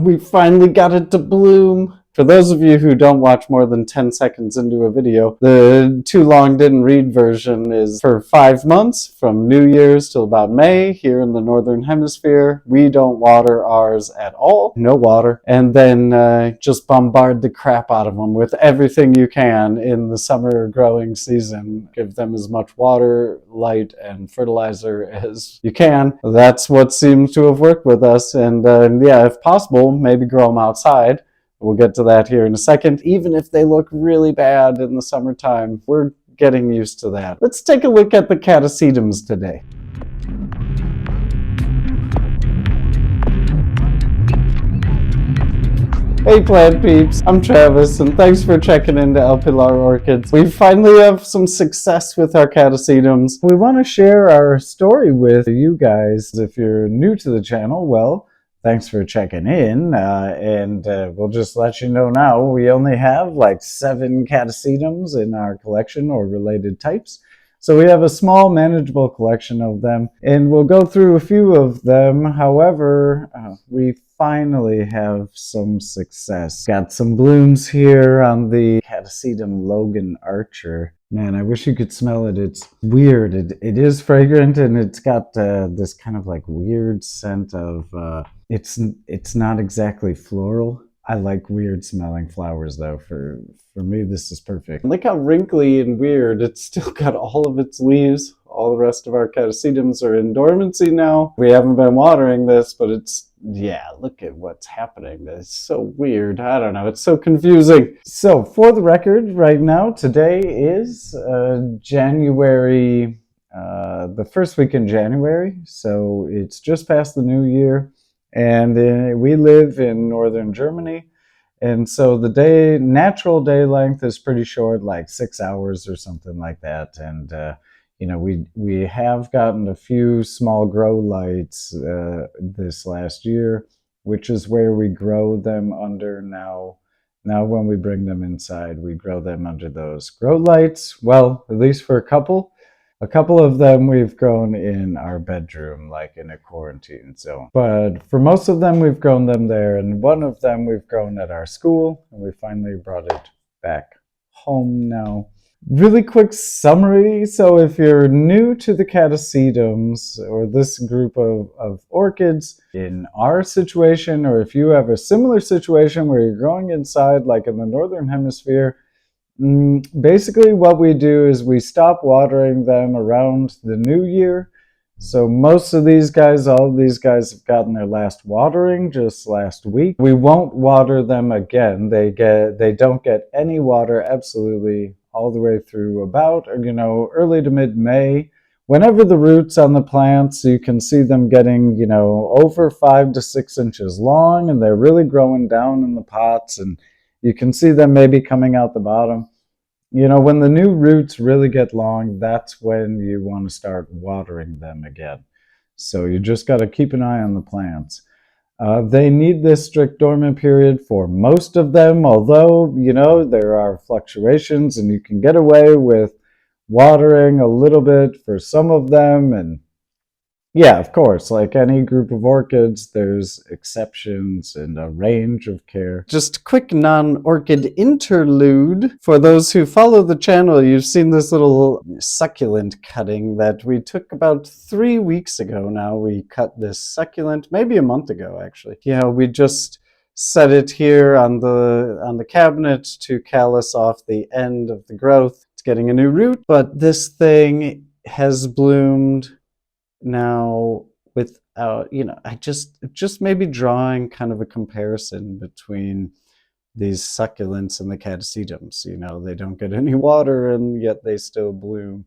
We finally got it to bloom. For those of you who don't watch more than 10 seconds into a video, the too long didn't read version is for 5 months, from New Year's till about May, here in the Northern Hemisphere. We don't water ours at all, no water, and then just bombard the crap out of them with everything you can in the summer growing season. Give them as much water, light, and fertilizer as you can. That's what seems to have worked with us, and yeah, if possible, maybe grow them outside. We'll get to that here in a second. Even if they look really bad in the summertime, we're getting used to that. Let's take a look at the Catasetums today. Hey plant peeps, I'm Travis, and thanks for checking into El Pilar Orchids. We finally have some success with our Catasetums. We want to share our story with you guys. If you're new to the channel, well, thanks for checking in, and we'll just let you know now, we only have like 7 Catasetums in our collection or related types. So we have a small manageable collection of them, and we'll go through a few of them. However, we finally have some success. Got some blooms here on the Catasetum Logan Archer. Man, I wish you could smell it. It's weird. It is fragrant, and it's got this kind of like weird scent of, it's not exactly floral. I like weird smelling flowers though. For me, this is perfect. Look how wrinkly and weird. It's still got all of its leaves. All the rest of our Catasetums are in dormancy now. We haven't been watering this, but it's, yeah, look at what's happening. It's so weird. I don't know. It's so confusing. So for the record, right now, today is January, the first week in January. So it's just past the new year. And we live in northern Germany. And so the natural day length is pretty short, like 6 hours or something like that. And, you know, we have gotten a few small grow lights this last year, which is where we grow them under now. Now when we bring them inside, we grow them under those grow lights. Well, at least for a couple of them we've grown in our bedroom, like in a quarantine zone. But for most of them, we've grown them there, and one of them we've grown at our school, and we finally brought it back home now. Really quick summary. So if you're new to the Catasetums or this group of orchids, in our situation, or if you have a similar situation where you're growing inside, like in the Northern Hemisphere, basically what we do is we stop watering them around the new year. So most of these guys, all of these guys have gotten their last watering just last week. We won't water them again. They don't get any water absolutely all the way through about, you know, early to mid-May. Whenever the roots on the plants, you can see them getting, you know, over 5 to 6 inches long, and they're really growing down in the pots, and you can see them maybe coming out the bottom. You know, when the new roots really get long, that's when you want to start watering them again. So you just got to keep an eye on the plants. They need this strict dormant period for most of them, although, you know, there are fluctuations and you can get away with watering a little bit for some of them. And yeah, of course, like any group of orchids, there's exceptions and a range of care. Just a quick non-orchid interlude. For those who follow the channel, you've seen this little succulent cutting that we took about 3 weeks ago now. We cut this succulent, maybe a month ago, actually. Yeah, we just set it here on the cabinet to callus off the end of the growth. It's getting a new root, but this thing has bloomed now without, you know, I just maybe drawing kind of a comparison between these succulents and the Catasetums. You know, they don't get any water and yet they still bloom.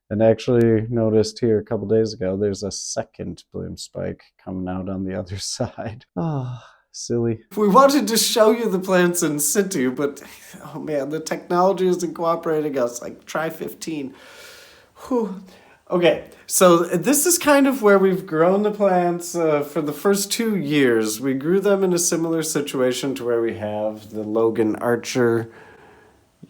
And actually noticed here a couple days ago, there's a second bloom spike coming out on the other side. Oh, silly. We wanted to show you the plants in situ, but oh man, the technology isn't cooperating us. Like, try 15. Whew. Okay, so this is kind of where we've grown the plants for the first 2 years. We grew them in a similar situation to where we have the Logan Archer,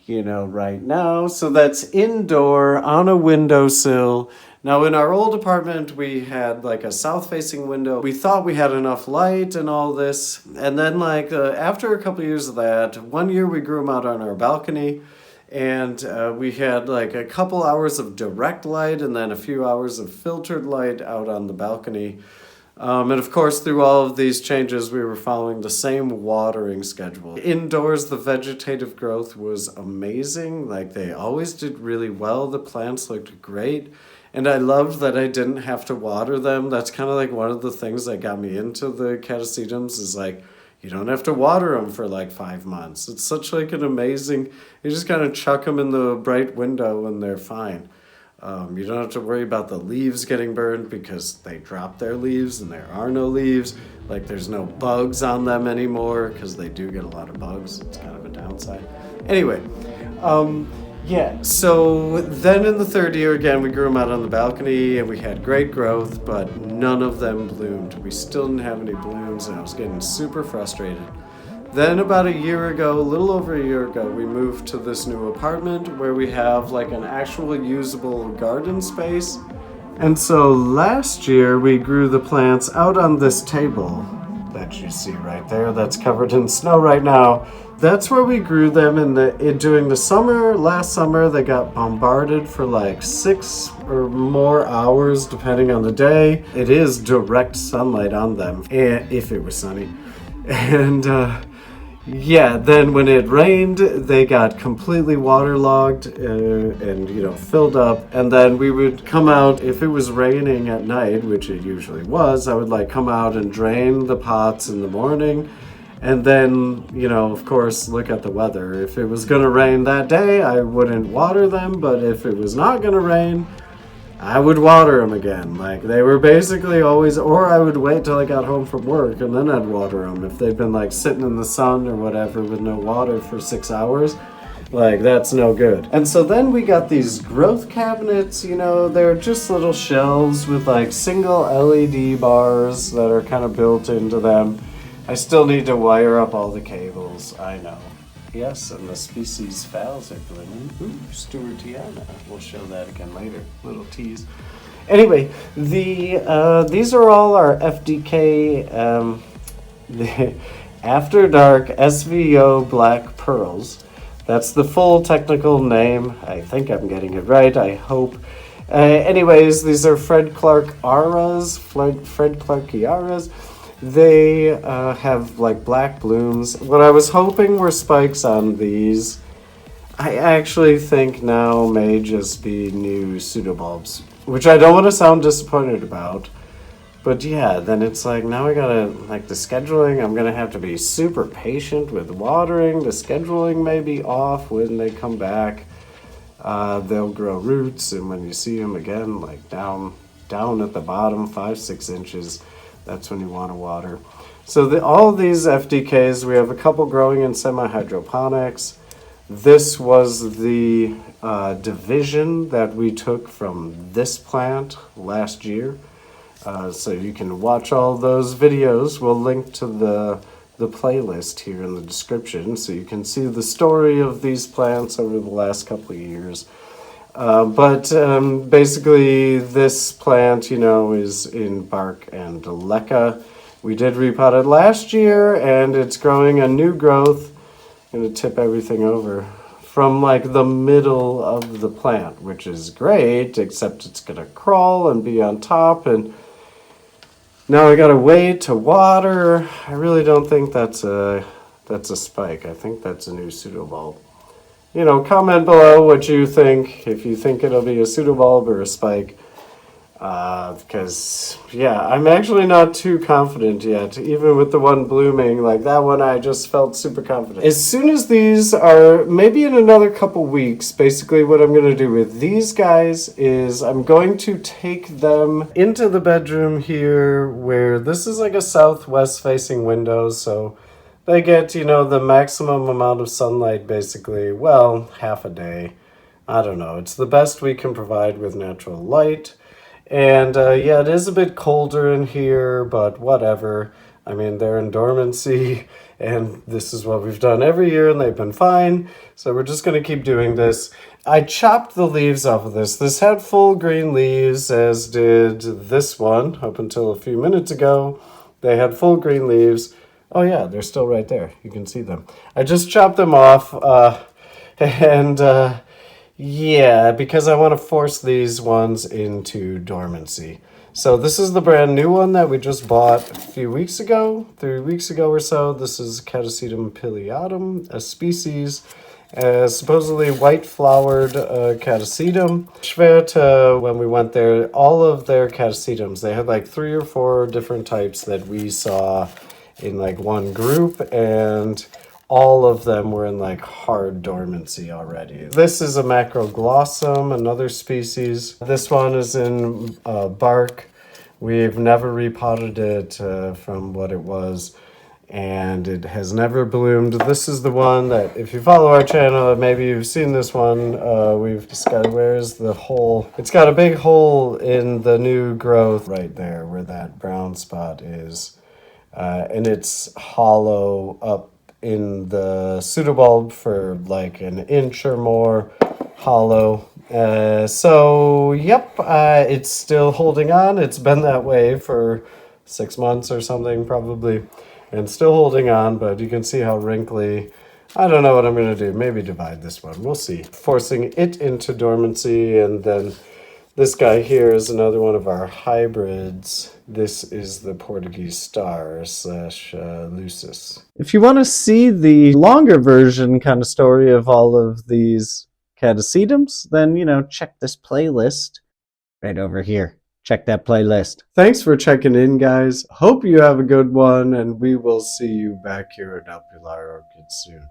you know, right now. So that's indoor on a windowsill. Now in our old apartment, we had like a south-facing window. We thought we had enough light and all this. And then like after a couple years of that, one year we grew them out on our balcony. And we had like a couple hours of direct light and then a few hours of filtered light out on the balcony. And of course, through all of these changes, we were following the same watering schedule. Indoors, the vegetative growth was amazing. Like, they always did really well. The plants looked great. And I loved that I didn't have to water them. That's kind of like one of the things that got me into the Catasetums is like, you don't have to water them for like 5 months. It's such like an amazing, you just kind of chuck them in the bright window and they're fine. You don't have to worry about the leaves getting burned because they drop their leaves and there are no leaves. Like there's no bugs on them anymore because they do get a lot of bugs. It's kind of a downside. Anyway, yeah, so then in the third year again, we grew them out on the balcony and we had great growth, but none of them bloomed. We still didn't have any blooms and I was getting super frustrated. Then about a year ago, a little over a year ago, we moved to this new apartment where we have like an actual usable garden space. And so last year we grew the plants out on this table that you see right there that's covered in snow right now. That's where we grew them during the summer. Last summer they got bombarded for like 6 or more hours depending on the day. It is direct sunlight on them, if it was sunny. And yeah, then when it rained, they got completely waterlogged and filled up. And then we would come out, if it was raining at night, which it usually was, I would like come out and drain the pots in the morning. And then, of course, look at the weather. If it was going to rain that day, I wouldn't water them. But if it was not going to rain, I would water them again. Like they were basically always, or I would wait till I got home from work and then I'd water them. If they'd been like sitting in the sun or whatever with no water for 6 hours, like that's no good. And so then we got these growth cabinets, they're just little shelves with like single LED bars that are kind of built into them. I still need to wire up all the cables, I know. Yes, and the species phals are blooming. Ooh, Stewartiana. We'll show that again later. Little tease. Anyway, these are all our FDK the After Dark SVO Black Pearls. That's the full technical name. I think I'm getting it right. I hope. Anyways, these are Fred Clark Aras. Fred Clarkiaras. They have like black blooms. What I was hoping were spikes on these, I actually think now may just be new pseudobulbs, which I don't want to sound disappointed about. But yeah, then it's like now I gotta, like the scheduling, I'm gonna have to be super patient with watering. The scheduling may be off when they come back. They'll grow roots, and when you see them again, like down at the bottom, 5-6 inches, that's when you want to water. So all these FDKs, we have a couple growing in semi-hydroponics. This was the division that we took from this plant last year. So you can watch all those videos. We'll link to the playlist here in the description so you can see the story of these plants over the last couple of years. But basically this plant, is in bark and leca. We did repot it last year and it's growing a new growth. I'm going to tip everything over from like the middle of the plant, which is great, except it's going to crawl and be on top. And now I got to wait to water. I really don't think that's a spike. I think that's a new pseudobulb. Comment below what you think, if you think it'll be a pseudobulb or a spike. Because, yeah, I'm actually not too confident yet. Even with the one blooming, like that one I just felt super confident. As soon as these are, maybe in another couple weeks, basically what I'm going to do with these guys is I'm going to take them into the bedroom here where this is like a southwest facing window, so they get, the maximum amount of sunlight basically, well, half a day. I don't know. It's the best we can provide with natural light. And yeah, it is a bit colder in here, but whatever. I mean, they're in dormancy, and this is what we've done every year, and they've been fine. So we're just going to keep doing this. I chopped the leaves off of this. This had full green leaves, as did this one up until a few minutes ago. They had full green leaves. Oh yeah, they're still right there. You can see them. I just chopped them off, and yeah, because I want to force these ones into dormancy. So this is the brand new one that we just bought a few weeks ago, 3 weeks ago or so. This is Catasetum pileatum, a species, supposedly white-flowered Catasetum. Schwerte, when we went there, all of their Catasetums, they had like 3 or 4 different types that we saw in like one group, and all of them were in like hard dormancy already. This is a macroglossum, another species. This one is in bark. We've never repotted it from what it was, and it has never bloomed. This is the one that, if you follow our channel, maybe you've seen this one. We've discovered, where's the hole? It's got a big hole in the new growth right there where that brown spot is. And it's hollow up in the pseudobulb for like an inch or more hollow. So yep, it's still holding on. It's been that way for 6 months or something probably, and still holding on, but you can see how wrinkly. I don't know what I'm going to do. Maybe divide this one. We'll see. Forcing it into dormancy, and then this guy here is another one of our hybrids. This is the Portuguese star slash lucis. If you want to see the longer version kind of story of all of these Catasetums, then, check this playlist right over here. Check that playlist. Thanks for checking in, guys. Hope you have a good one, and we will see you back here at Orchids soon.